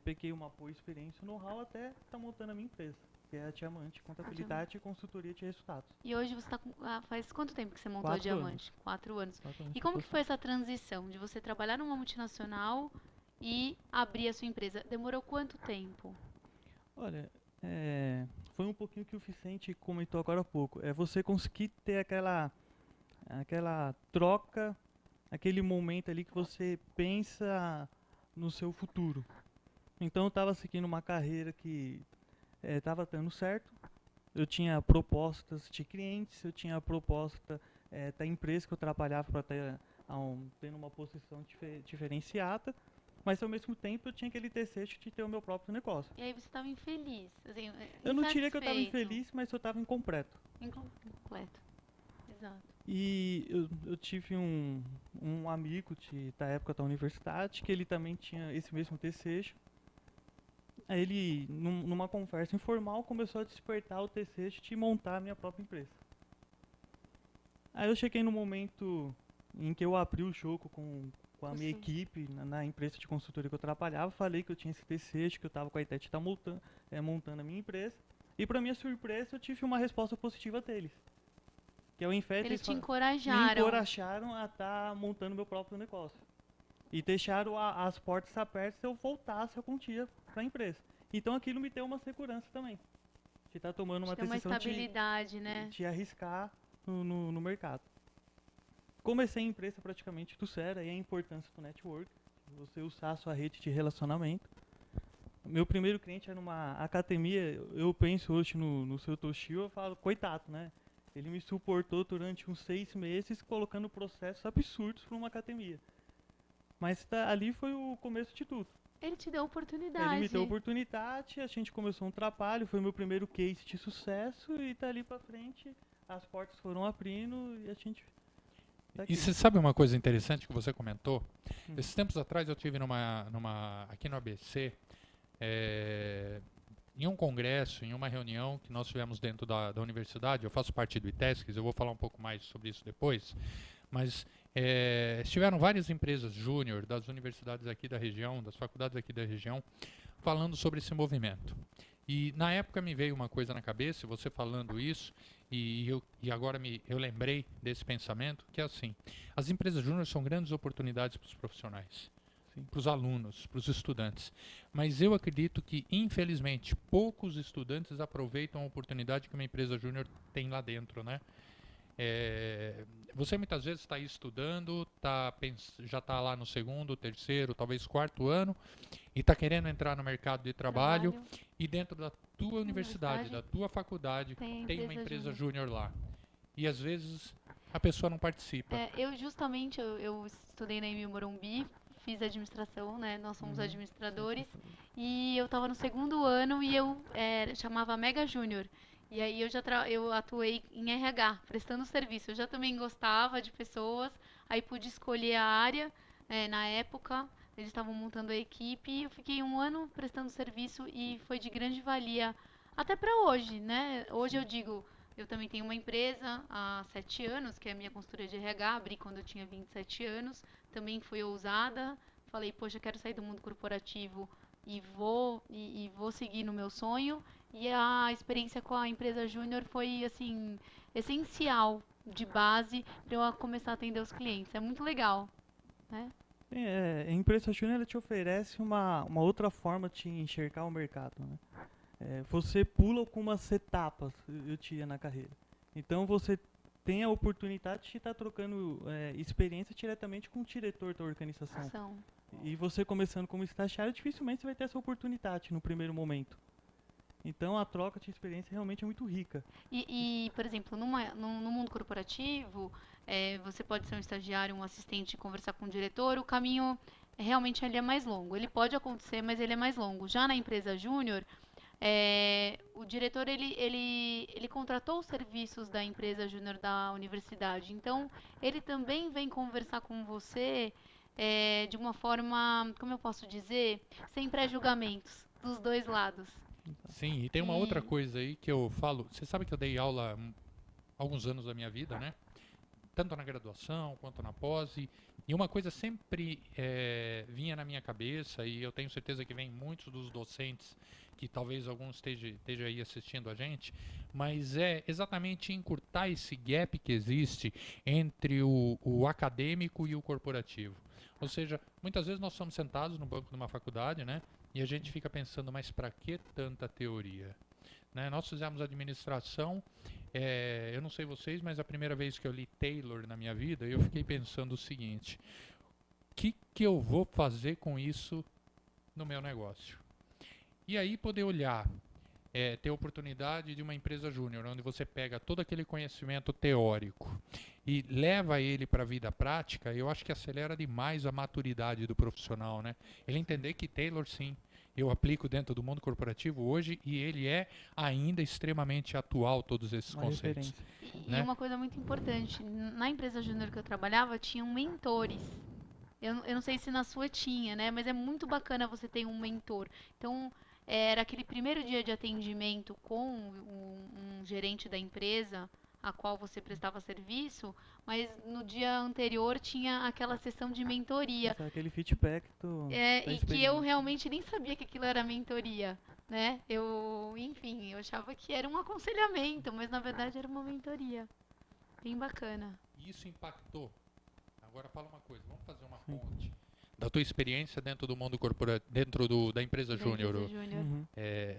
S4: Peguei uma boa experiência no know-how até estar montando a minha empresa, que é a Diamante, contabilidade e consultoria de resultados.
S1: E hoje você está com. Faz quanto tempo que você montou a
S4: 4
S1: Diamante? 4 anos. E como que foi essa transição de você trabalhar numa multinacional e abrir a sua empresa? Demorou quanto tempo?
S4: Olha, foi um pouquinho que o Vicente comentou agora há pouco. É você conseguir ter aquela troca, aquele momento ali que você pensa no seu futuro. Então eu estava seguindo uma carreira que estava dando certo. Eu tinha propostas de clientes, eu tinha a proposta da empresa que eu trabalhava para estar tendo uma posição diferenciada, mas ao mesmo tempo eu tinha aquele desejo de ter o meu próprio negócio.
S1: E aí você estava infeliz. Assim,
S4: Eu não diria que eu estava
S1: insatisfeito.
S4: infeliz, mas eu estava incompleto.
S1: Incompleto. Exato.
S4: E eu tive um amigo da época da universidade que ele também tinha esse mesmo desejo. Aí ele, numa conversa informal, começou a despertar o desejo de montar a minha própria empresa. Aí eu cheguei no momento em que eu abri o jogo com a minha equipe na empresa de consultoria que eu trabalhava, falei que eu tinha esse desejo, que eu estava com a ideia de estar montando a minha empresa. E para minha surpresa, eu tive uma resposta positiva deles. Que ao invés
S1: Eles te
S4: me
S1: encorajaram.
S4: encorajaram a estar montando meu próprio negócio. E deixaram as portas abertas se eu voltasse algum dia para a empresa. Então aquilo me deu uma segurança também. De estar tomando uma
S1: Tem uma
S4: decisão
S1: estabilidade, né?
S4: de arriscar no mercado. Comecei a empresa praticamente do zero, aí a importância do network, você usar a sua rede de relacionamento. Meu primeiro cliente era numa academia. Eu penso hoje no seu Toshio, eu falo, coitado, né? Ele me suportou durante uns 6 meses colocando processos absurdos para uma academia. Mas ali foi o começo de tudo.
S1: Ele te deu oportunidade.
S4: Ele me deu oportunidade, a gente começou um trabalho, foi meu primeiro case de sucesso e dali pra frente as portas foram abrindo e a gente tá aqui.
S2: E você sabe uma coisa interessante que você comentou? Esses tempos atrás eu tive aqui no ABC, em um congresso, em uma reunião que nós tivemos dentro da universidade. Eu faço parte do ITESCS, eu vou falar um pouco mais sobre isso depois, mas estiveram várias empresas júnior das universidades aqui da região, das faculdades aqui da região, falando sobre esse movimento. E na época me veio uma coisa na cabeça, você falando isso, e agora eu lembrei desse pensamento, que é assim, as empresas júnior são grandes oportunidades para os profissionais, para os alunos, para os estudantes. Mas eu acredito que, infelizmente, poucos estudantes aproveitam a oportunidade que uma empresa júnior tem lá dentro, né? Você muitas vezes está aí estudando, já está lá no segundo, terceiro, talvez quarto ano, e está querendo entrar no mercado de trabalho, e dentro da tua universidade, da tua faculdade, tem uma empresa júnior lá. E às vezes a pessoa não participa.
S1: Eu estudei na EMU Morumbi, fiz administração, né? Nós somos administradores, e eu estava no segundo ano e eu chamava Mega Júnior. E aí eu atuei em RH, prestando serviço. Eu já também gostava de pessoas, aí pude escolher a área. Na época, eles estavam montando a equipe, e eu fiquei 1 ano prestando serviço e foi de grande valia até para hoje, né? Hoje eu digo, eu também tenho uma empresa há 7 anos, que é a minha consultoria de RH, abri quando eu tinha 27 anos, também fui ousada, falei, poxa, eu quero sair do mundo corporativo e vou seguir no meu sonho. E a experiência com a empresa júnior foi, assim, essencial, de base, para eu começar a atender os clientes. É muito legal, né?
S4: A empresa júnior ela te oferece uma outra forma de enxergar o mercado, né? Você pula algumas etapas, eu tinha na carreira. Então você tem a oportunidade de estar trocando experiência diretamente com o diretor da organização. E você começando como estagiário, dificilmente você vai ter essa oportunidade no primeiro momento. Então a troca de experiência realmente é muito rica.
S1: E por exemplo, no mundo corporativo, você pode ser um estagiário, um assistente, conversar com o diretor, o caminho realmente ele é mais longo. Ele pode acontecer, mas ele é mais longo. Já na empresa júnior, o diretor ele contratou os serviços da empresa júnior da universidade. Então, ele também vem conversar com você de uma forma, como eu posso dizer, sem pré-julgamentos, dos dois lados.
S2: Sim, e tem uma outra coisa aí que eu falo. Você sabe que eu dei aula alguns anos da minha vida, né? Tanto na graduação quanto na pós. E uma coisa sempre vinha na minha cabeça, e eu tenho certeza que vem muitos dos docentes, que talvez alguns esteja aí assistindo a gente, mas é exatamente encurtar esse gap que existe entre o acadêmico e o corporativo. Ou seja, muitas vezes nós estamos sentados no banco de uma faculdade, né? E a gente fica pensando, mas para que tanta teoria? Né? Nós fizemos administração, eu não sei vocês, mas a primeira vez que eu li Taylor na minha vida, eu fiquei pensando o seguinte, o que eu vou fazer com isso no meu negócio? E aí poder olhar, ter a oportunidade de uma empresa júnior, onde você pega todo aquele conhecimento teórico e leva ele para a vida prática, eu acho que acelera demais a maturidade do profissional, né? Ele entender que Taylor, sim, eu aplico dentro do mundo corporativo hoje e ele é ainda extremamente atual, todos esses conceitos.
S1: E uma coisa muito importante, na empresa júnior que eu trabalhava, tinham mentores. Eu não sei se na sua tinha, né? Mas é muito bacana você ter um mentor. Então, era aquele primeiro dia de atendimento com um gerente da empresa a qual você prestava serviço, mas no dia anterior tinha aquela sessão de mentoria.
S4: Aquele feedback
S1: e que eu realmente nem sabia que aquilo era mentoria, né? Eu achava que era um aconselhamento, mas na verdade era uma mentoria. Bem bacana.
S2: Isso impactou. Agora fala uma coisa, vamos fazer uma ponte da tua experiência dentro do mundo corporativo, da empresa júnior,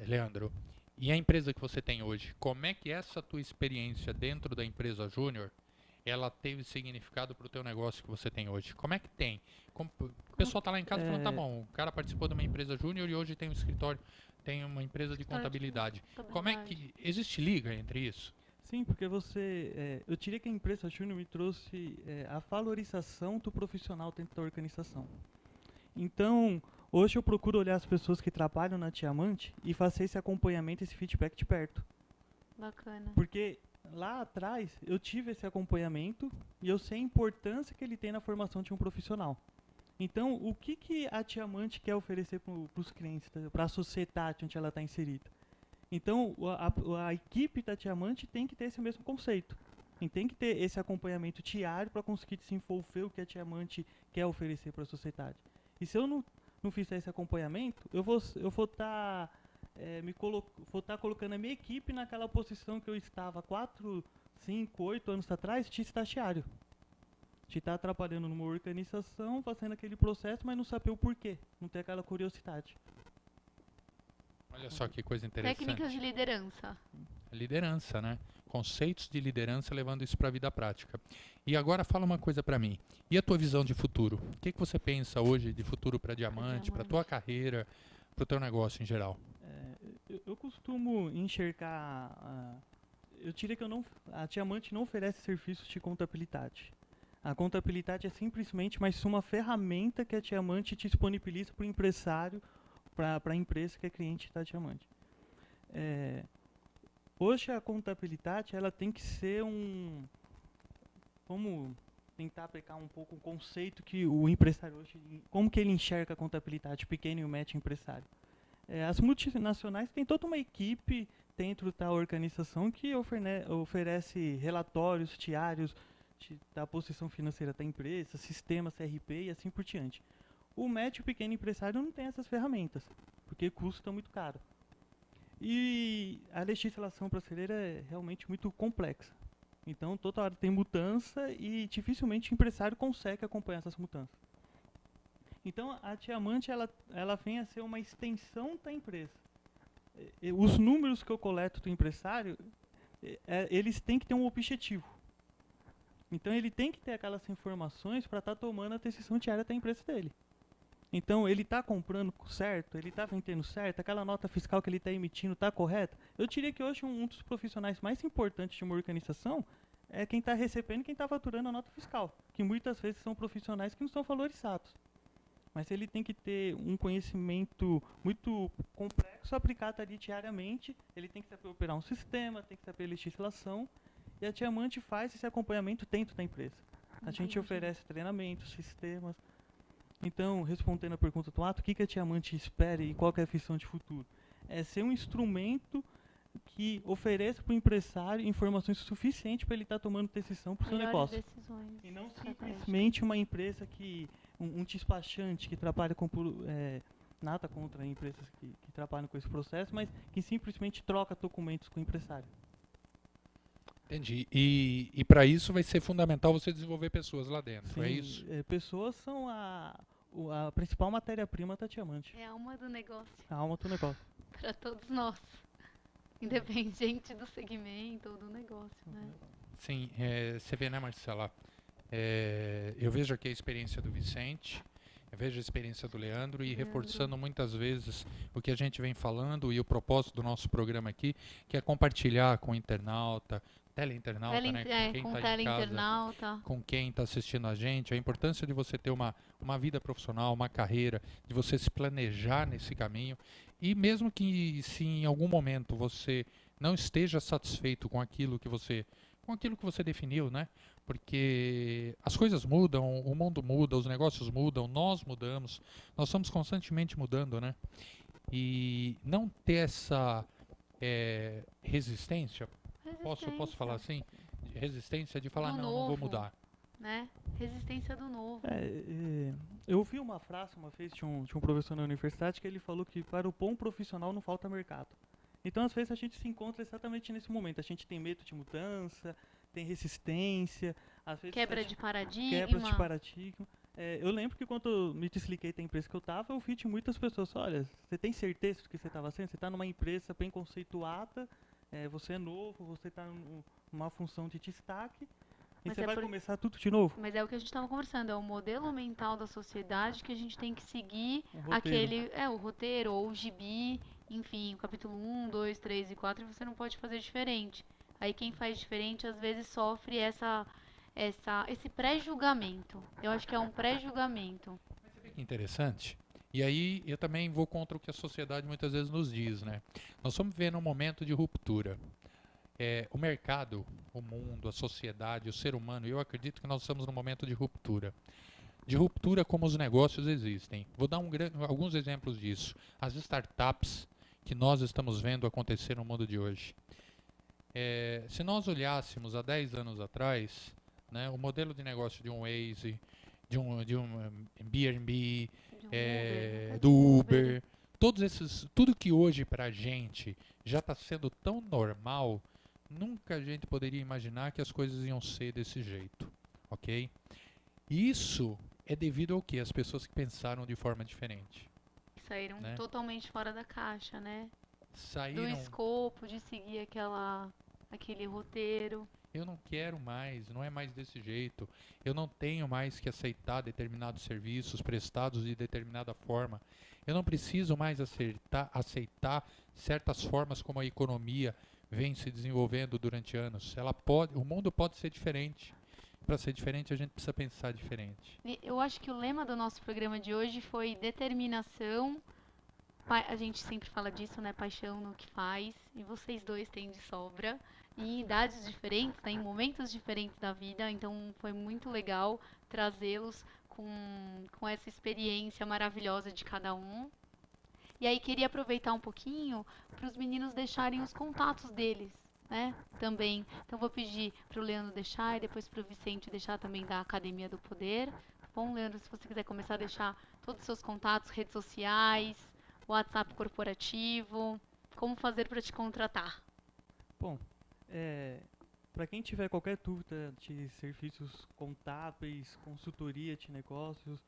S2: Leandro. E a empresa que você tem hoje, como é que essa tua experiência dentro da empresa júnior, ela teve significado para o teu negócio que você tem hoje? Como é que tem? O pessoal está lá em casa falando, tá bom, o cara participou de uma empresa júnior e hoje tem um escritório, tem uma empresa de contabilidade. Como é que existe liga entre isso?
S4: Sim, porque eu diria que a empresa Júnior me trouxe a valorização do profissional dentro da organização. Então, hoje eu procuro olhar as pessoas que trabalham na Diamante e fazer esse acompanhamento, esse feedback de perto.
S1: Bacana.
S4: Porque lá atrás eu tive esse acompanhamento e eu sei a importância que ele tem na formação de um profissional. Então, o que a Diamante quer oferecer para os clientes, para a sociedade onde ela está inserida? Então, a equipe da Diamante tem que ter esse mesmo conceito. E tem que ter esse acompanhamento diário para conseguir desenvolver o que a Diamante quer oferecer para a sociedade. E se eu não fizer esse acompanhamento, eu vou estar colocando a minha equipe naquela posição que eu estava 4, 5, 8 anos atrás, de estagiário. De estar trabalhando numa organização, fazendo aquele processo, mas não saber o porquê, não ter aquela curiosidade.
S2: Olha só que coisa interessante.
S1: Técnicas de liderança.
S2: Liderança, né? Conceitos de liderança levando isso para a vida prática. E agora fala uma coisa para mim. E a tua visão de futuro? O que você pensa hoje de futuro para Diamante, para a tua carreira, para o teu negócio em geral?
S4: Eu costumo enxergar... eu diria que a Diamante não oferece serviços de contabilidade. A contabilidade é simplesmente mais uma ferramenta que a Diamante disponibiliza para o empresário, para a empresa que é cliente da Diamante. Hoje a contabilidade ela tem que ser vamos tentar aplicar um pouco o conceito que o empresário hoje, como que ele enxerga a contabilidade, pequeno e o médio empresário. As multinacionais têm toda uma equipe dentro da organização que oferece relatórios diários da posição financeira da empresa, sistemas CRP e assim por diante. O médio e pequeno empresário não tem essas ferramentas, porque custa muito caro. E a legislação brasileira é realmente muito complexa. Então, toda hora tem mudança e dificilmente o empresário consegue acompanhar essas mudanças. Então, a Diamante ela vem a ser uma extensão da empresa. Os números que eu coleto do empresário, eles têm que ter um objetivo. Então, ele tem que ter aquelas informações para estar tomando a decisão diária da empresa dele. Então, ele está comprando certo? Ele está vendendo certo? Aquela nota fiscal que ele está emitindo está correta? Eu diria que hoje um dos profissionais mais importantes de uma organização é quem está recebendo e quem está faturando a nota fiscal, que muitas vezes são profissionais que não são valorizados. Mas ele tem que ter um conhecimento muito complexo aplicado ali diariamente, ele tem que saber operar um sistema, tem que saber legislação, e a Diamante faz esse acompanhamento dentro da empresa. A gente oferece treinamentos, sistemas. Então, respondendo a pergunta do Ato, o que a Diamante espera e qual que é a visão de futuro? É ser um instrumento que ofereça para o empresário informações suficientes para ele estar tomando decisão para o seu negócio.
S1: Decisões.
S4: E não simplesmente uma empresa um despachante que trabalha com nada contra empresas que trabalham com esse processo, mas que simplesmente troca documentos com o empresário.
S2: Entendi. E para isso vai ser fundamental você desenvolver pessoas lá dentro,
S4: Sim,
S2: é isso?
S4: Pessoas são a principal matéria-prima da Diamante.
S1: É a alma do negócio.
S4: A alma do negócio.
S1: Para todos nós. Independente do segmento ou do negócio, né?
S2: Sim, você vê, né, Marcela? Eu vejo aqui a experiência do Vicente, eu vejo a experiência do Leandro e reforçando muitas vezes o que a gente vem falando e o propósito do nosso programa aqui, que é compartilhar com o internauta, teleinternauta, né?
S1: Com teleinternauta.
S2: Com quem está assistindo a gente, a importância de você ter uma vida profissional, uma carreira, de você se planejar nesse caminho. E mesmo que se em algum momento você não esteja satisfeito com aquilo que você definiu, né? Porque as coisas mudam, o mundo muda, os negócios mudam, nós mudamos, nós estamos constantemente mudando, né? E não ter essa resistência. Posso falar assim? Resistência de falar, não vou mudar.
S1: Né? Resistência do novo.
S4: Eu ouvi uma frase uma vez de um professor na universidade que ele falou que para o bom profissional não falta mercado. Então, às vezes, a gente se encontra exatamente nesse momento. A gente tem medo de mudança, tem resistência. Às vezes
S1: quebra de paradigma.
S4: Eu lembro que quando eu me desliguei da empresa que eu estava, eu vi de muitas pessoas, olha, você tem certeza do que você estava sendo? Você está numa empresa bem conceituada, você é novo, você está numa função de destaque, E
S1: Mas
S4: você
S1: é
S4: vai
S1: por-
S4: começar tudo de novo.
S1: Mas é o que a gente estava conversando, é o modelo mental da sociedade que a gente tem que seguir
S4: Um roteiro.
S1: o roteiro ou o gibi, enfim, o capítulo 1, 2, 3 e 4, e você não pode fazer diferente. Aí quem faz diferente às vezes sofre esse pré-julgamento. Eu acho que é um pré-julgamento.
S5: Você vê que interessante. E aí eu também vou contra o que a sociedade muitas vezes nos diz, né? Nós estamos vivendo um momento de ruptura. O mercado, o mundo, a sociedade, o ser humano, eu acredito que nós estamos num momento de ruptura. De ruptura como os negócios existem. Vou dar alguns exemplos disso. As startups que nós estamos vendo acontecer no mundo de hoje. Se nós olhássemos há 10 anos atrás, né, o modelo de negócio de um Waze, de um Airbnb,
S1: De um Uber,
S5: do Uber, tudo que hoje para a gente já está sendo tão normal, nunca a gente poderia imaginar que as coisas iam ser desse jeito, ok? Isso é devido ao quê? As pessoas que pensaram de forma diferente.
S1: saíram
S5: né?
S1: totalmente fora da caixa, né? Do
S5: Saíram,
S1: escopo de seguir aquele roteiro.
S5: eu não quero mais, não é mais desse jeito. Eu não tenho mais que aceitar determinados serviços prestados de determinada forma. Eu não preciso mais aceitar certas formas como a economia vem se desenvolvendo durante anos. O mundo pode ser diferente. Para ser diferente, a gente precisa pensar diferente.
S1: E eu acho que o lema do nosso programa de hoje foi determinação. A gente sempre fala disso, né? Paixão no que faz. E vocês dois têm de sobra. Em idades diferentes, né? Em momentos diferentes da vida. Então foi muito legal trazê-los com essa experiência maravilhosa de cada um. E aí queria aproveitar um pouquinho para os meninos deixarem os contatos deles, né? Também. Então vou pedir para o Leandro deixar e depois para o Vicente deixar também da Academia do Poder. Tá bom, Leandro? Se você quiser começar a deixar todos os seus contatos, redes sociais, WhatsApp corporativo, como fazer para te contratar?
S4: Bom, para quem tiver qualquer dúvida de serviços contábeis, consultoria de negócios,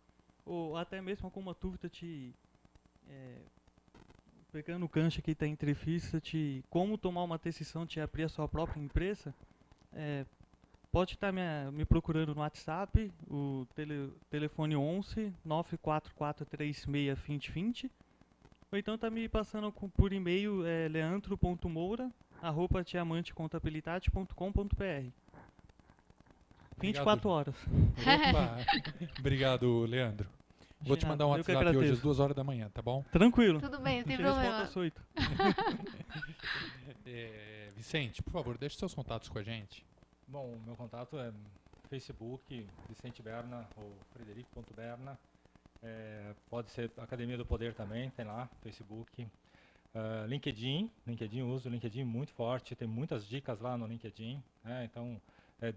S4: ou até mesmo alguma dúvida pegando o gancho aqui da entrevista de como tomar uma decisão de abrir a sua própria empresa, pode estar me procurando no WhatsApp, o telefone 11 94436 2020, ou então tá me passando por e-mail leandro.moura@diamantecontabilidade.com.br. 24 horas.
S5: Opa! Obrigado, Leandro. Vou te mandar um
S4: Eu que
S5: WhatsApp hoje às
S4: agradeço.
S5: 2 horas da manhã, tá bom?
S4: Tranquilo.
S1: Tudo bem, sem
S4: Te respondo
S1: problema.
S4: às 8.
S5: Vicente, por favor, deixe seus contatos com a gente.
S3: Bom, o meu contato é Facebook, Vicente Berna ou Frederico.berna. Pode ser Academia do Poder também, tem lá, Facebook. LinkedIn uso o LinkedIn muito forte, tem muitas dicas lá no LinkedIn, né? Então,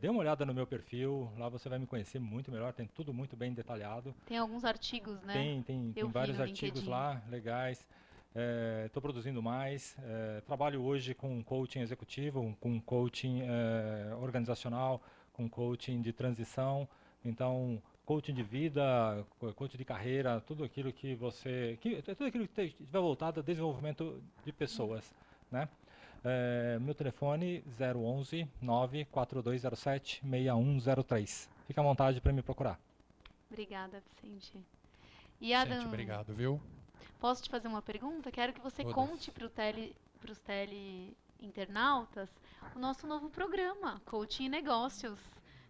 S3: dê uma olhada no meu perfil, lá você vai me conhecer muito melhor, tem tudo muito bem detalhado.
S1: Tem alguns artigos, né?
S3: Tem
S1: Eu vi
S3: vários
S1: no
S3: artigos
S1: LinkedIn.
S3: lá, legais. Estou produzindo mais. Trabalho hoje com coaching executivo, com coaching organizacional, com coaching de transição. Então, coaching de vida, coaching de carreira, tudo aquilo que tudo aquilo que estiver voltado ao desenvolvimento de pessoas, né? Meu telefone 011 94207 6103. Fica à vontade para me procurar.
S1: Obrigada, Vicente. E
S5: Vicente,
S1: Adam,
S5: obrigado, viu?
S1: posso te fazer uma pergunta? Quero que você
S5: Todas.
S1: conte para os internautas o nosso novo programa, Coaching e Negócios.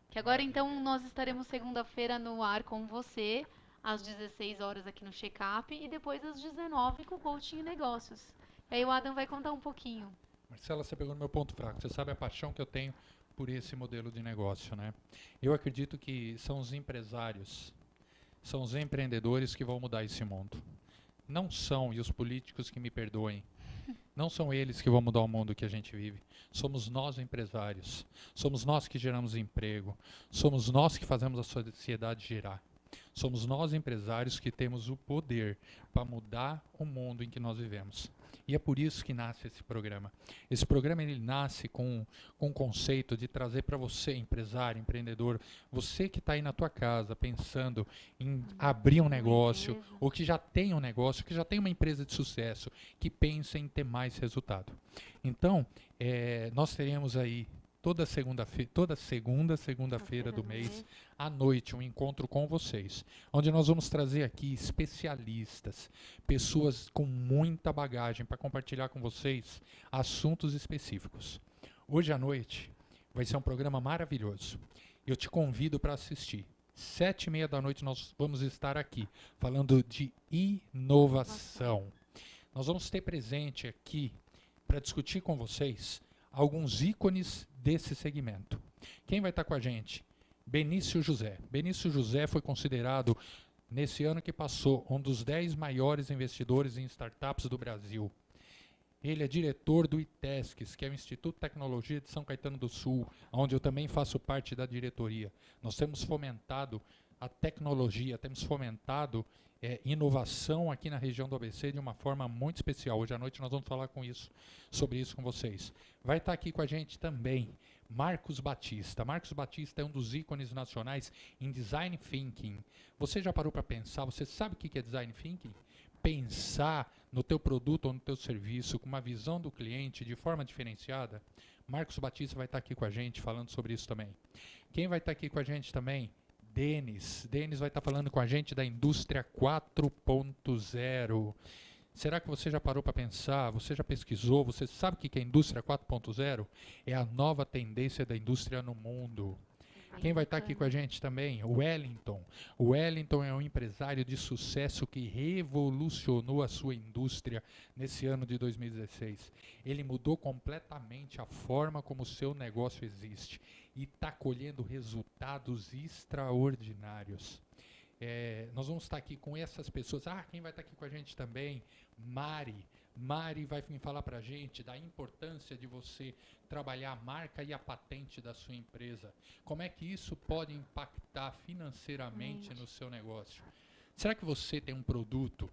S1: Que agora, então, nós estaremos segunda-feira no ar com você, às 16 horas aqui no Check-up, e depois às 19 com o Coaching e Negócios. E aí o Adam vai contar um pouquinho.
S5: Marcela, você pegou no meu ponto fraco. Você sabe a paixão que eu tenho por esse modelo de negócio, né? Eu acredito que são os empresários, são os empreendedores que vão mudar esse mundo. Não são, e os políticos que me perdoem, não são eles que vão mudar o mundo que a gente vive. Somos nós empresários. Somos nós que geramos emprego. Somos nós que fazemos a sociedade girar. Somos nós empresários que temos o poder para mudar o mundo em que nós vivemos. E é por isso que nasce esse programa. Esse programa ele nasce com um conceito de trazer para você, empresário, empreendedor, você que está aí na tua casa pensando em abrir um negócio,
S1: empresa.
S5: ou que já tem um negócio, que já tem uma empresa de sucesso, que pensa em ter mais resultado. Então, nós teremos aí toda segunda-feira do mês, à noite, um encontro com vocês, onde nós vamos trazer aqui especialistas, pessoas com muita bagagem para compartilhar com vocês assuntos específicos. Hoje à noite vai ser um programa maravilhoso. Eu te convido para assistir. 7h30 da noite nós vamos estar aqui falando de inovação. Nós vamos ter presente aqui para discutir com vocês alguns ícones desse segmento. Quem vai estar com a gente? Benício José. Benício José foi considerado, nesse ano que passou, um dos 10 maiores investidores em startups do Brasil. Ele é diretor do ITESCS, que é o Instituto de Tecnologia de São Caetano do Sul, onde eu também faço parte da diretoria. Nós temos fomentado a tecnologia, temos fomentado inovação aqui na região do ABC de uma forma muito especial. Hoje à noite nós vamos falar sobre isso com vocês. Vai estar aqui com a gente também Marcos Batista. Marcos Batista é um dos ícones nacionais em Design Thinking. Você já parou para pensar, você sabe o que é Design Thinking? Pensar no teu produto ou no teu serviço com uma visão do cliente de forma diferenciada. Marcos Batista vai estar aqui com a gente falando sobre isso também. Quem vai estar aqui com a gente também? Denis vai estar falando com a gente da indústria 4.0. Será que você já parou para pensar? Você já pesquisou? Você sabe o que é a indústria 4.0? É a nova tendência da indústria no mundo. Quem vai estar aqui com a gente também? O Wellington. O Wellington é um empresário de sucesso que revolucionou a sua indústria nesse ano de 2016. Ele mudou completamente a forma como o seu negócio existe e está colhendo resultados extraordinários. Nós vamos estar aqui com essas pessoas. Quem vai estar aqui com a gente também? Mari vai vir falar para a gente da importância de você trabalhar a marca e a patente da sua empresa. Como é que isso pode impactar financeiramente no seu negócio? Será que você tem um produto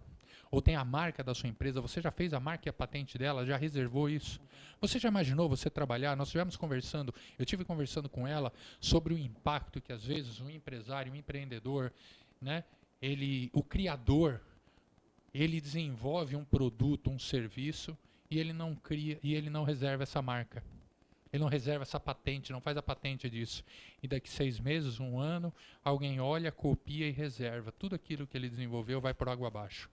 S5: ou tem a marca da sua empresa? Você já fez a marca e a patente dela? Já reservou isso? Você já imaginou você trabalhar? Nós estivemos conversando, eu estive conversando com ela sobre o impacto que às vezes um empresário, um empreendedor, né, o criador, ele desenvolve um produto, um serviço, e ele não cria, e ele não reserva essa marca. Ele não reserva essa patente, não faz a patente disso. E daqui 6 meses, 1 ano, alguém olha, copia e reserva. Tudo aquilo que ele desenvolveu vai por água abaixo.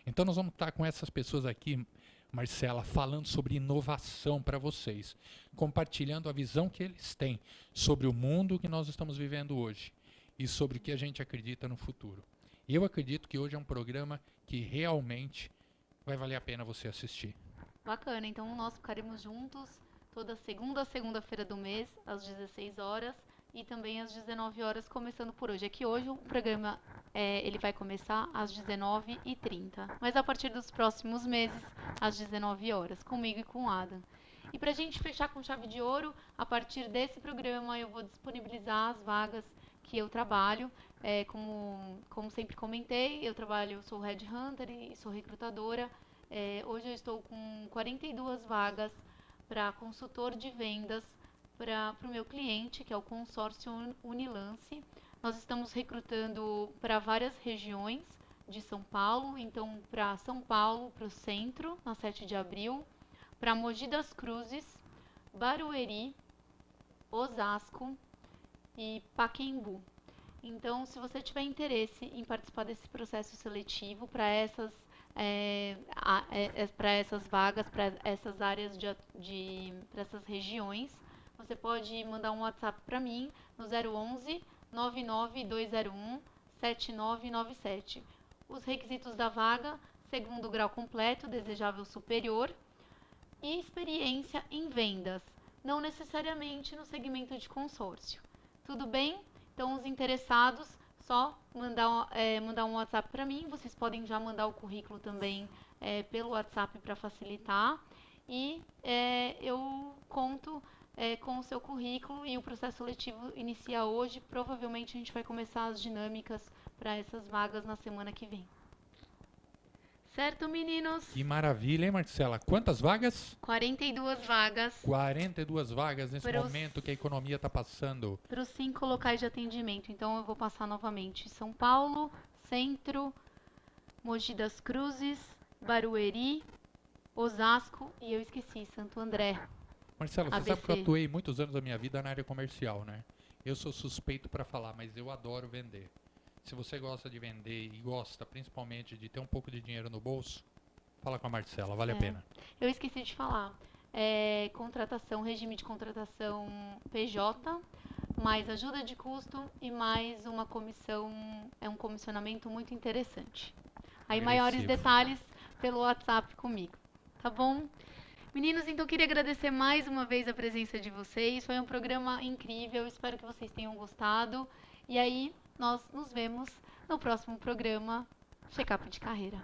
S5: Então nós vamos estar com essas pessoas aqui, Marcela, falando sobre inovação para vocês, compartilhando a visão que eles têm sobre o mundo que nós estamos vivendo hoje e sobre o que a gente acredita no futuro. E eu acredito que hoje é um programa que realmente vai valer a pena você assistir.
S1: Bacana, então nós ficaremos juntos toda segunda-feira do mês, às 16 horas e também às 19 horas, começando por hoje. É que hoje o programa ele vai começar às 19h30, mas a partir dos próximos meses, às 19 horas, comigo e com o Adam. E para a gente fechar com chave de ouro, a partir desse programa eu vou disponibilizar as vagas que eu trabalho. Como sempre comentei, eu sou Headhunter e sou recrutadora. Hoje eu estou com 42 vagas para consultor de vendas para o meu cliente, que é o consórcio Unilance. Nós estamos recrutando para várias regiões de São Paulo, então para São Paulo, para o centro, na 7 de abril, para Mogi das Cruzes, Barueri, Osasco e Pacaembu. Então, se você tiver interesse em participar desse processo seletivo para essas vagas, para essas áreas para essas regiões, você pode mandar um WhatsApp para mim no 011 99201 7997. Os requisitos da vaga: segundo grau completo, desejável superior, e experiência em vendas, não necessariamente no segmento de consórcio. Tudo bem? Então, os interessados, só mandar um WhatsApp para mim. Vocês podem já mandar o currículo também pelo WhatsApp para facilitar. E eu conto com o seu currículo, e o processo seletivo inicia hoje. Provavelmente a gente vai começar as dinâmicas para essas vagas na semana que vem. Certo, meninos?
S5: Que maravilha, hein, Marcela? Quantas vagas?
S1: 42 vagas.
S5: 42 vagas nesse momento que a economia está passando.
S1: Para os 5 locais de atendimento. Então eu vou passar novamente: São Paulo, Centro, Mogi das Cruzes, Barueri, Osasco e eu esqueci, Santo André.
S5: Marcelo, você sabe que eu
S1: ABC.
S5: atuei muitos anos da minha vida na área comercial, né? Eu sou suspeito para falar, mas eu adoro vender. Se você gosta de vender e gosta principalmente de ter um pouco de dinheiro no bolso, fala com a Marcela, vale a pena.
S1: Eu esqueci de falar. Contratação, regime de contratação PJ, mais ajuda de custo e mais uma comissão, um comissionamento muito interessante. Aí maiores
S5: Agressivo.
S1: detalhes pelo WhatsApp comigo, tá bom? Meninos, então queria agradecer mais uma vez a presença de vocês. Foi um programa incrível, espero que vocês tenham gostado. E aí, nós nos vemos no próximo programa Check-up de Carreira.